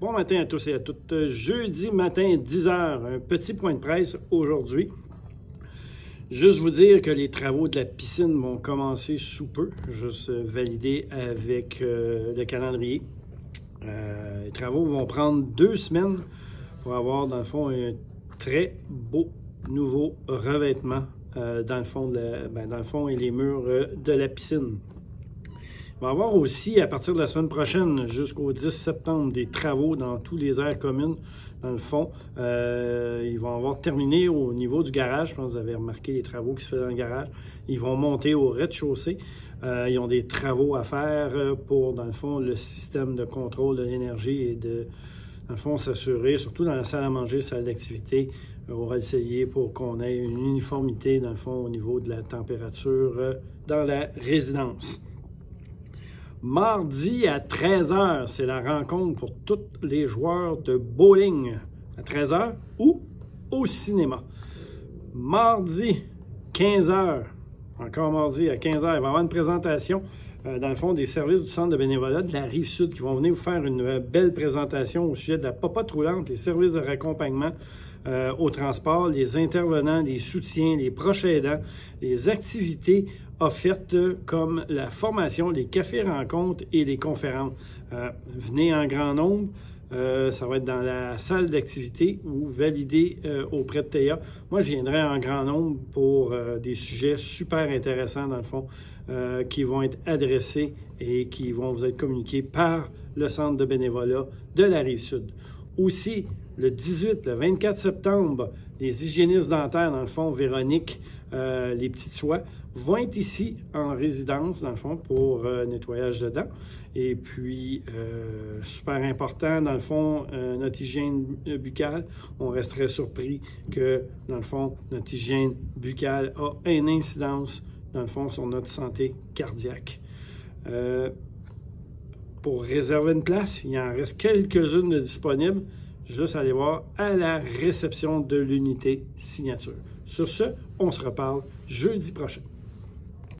Bon matin à tous et à toutes. Jeudi matin, 10h, un petit point de presse aujourd'hui. Juste vous dire que les travaux de la piscine vont commencer sous peu. Juste valider avec le calendrier. Les travaux vont prendre 2 semaines pour avoir, dans le fond, un très beau nouveau revêtement dans le fond et les murs de la piscine. Il va y avoir aussi, à partir de la semaine prochaine jusqu'au 10 septembre, des travaux dans tous les aires communes. Dans le fond, ils vont avoir terminé au niveau du garage. Je pense que vous avez remarqué les travaux qui se font dans le garage. Ils vont monter au rez-de-chaussée. Ils ont des travaux à faire pour, dans le fond, le système de contrôle de l'énergie et de, dans le fond, s'assurer, surtout dans la salle à manger, salle d'activité, on va essayer pour qu'on ait une uniformité, dans le fond, au niveau de la température dans la résidence. Mardi à 13h, c'est la rencontre pour tous les joueurs de bowling. À 13h ou au cinéma. Mardi, 15h, encore mardi à 15h, il va y avoir une présentation, dans le fond, des services du Centre de bénévolat de la Rive-Sud qui vont venir vous faire une belle présentation au sujet de la popote roulante, les services de raccompagnement au transport, les intervenants, les soutiens, les proches aidants, les activités offertes comme la formation, les cafés-rencontres et les conférences. Venez en grand nombre. Ça va être dans la salle d'activité ou validé auprès de Théa. Moi, je viendrai en grand nombre pour des sujets super intéressants, dans le fond, qui vont être adressés et qui vont vous être communiqués par le Centre de bénévolat de la Rive-Sud. Aussi, le 18, le 24 septembre, les hygiénistes dentaires, dans le fond, Véronique, les petites soies, vont être ici en résidence, dans le fond, pour nettoyage de dents. Et puis, super important, dans le fond, notre hygiène buccale. On resterait surpris que, dans le fond, notre hygiène buccale a une incidence, dans le fond, sur notre santé cardiaque. Pour réserver une place, il en reste quelques-unes de disponibles. Juste aller voir à la réception de l'unité signature. Sur ce, on se reparle jeudi prochain.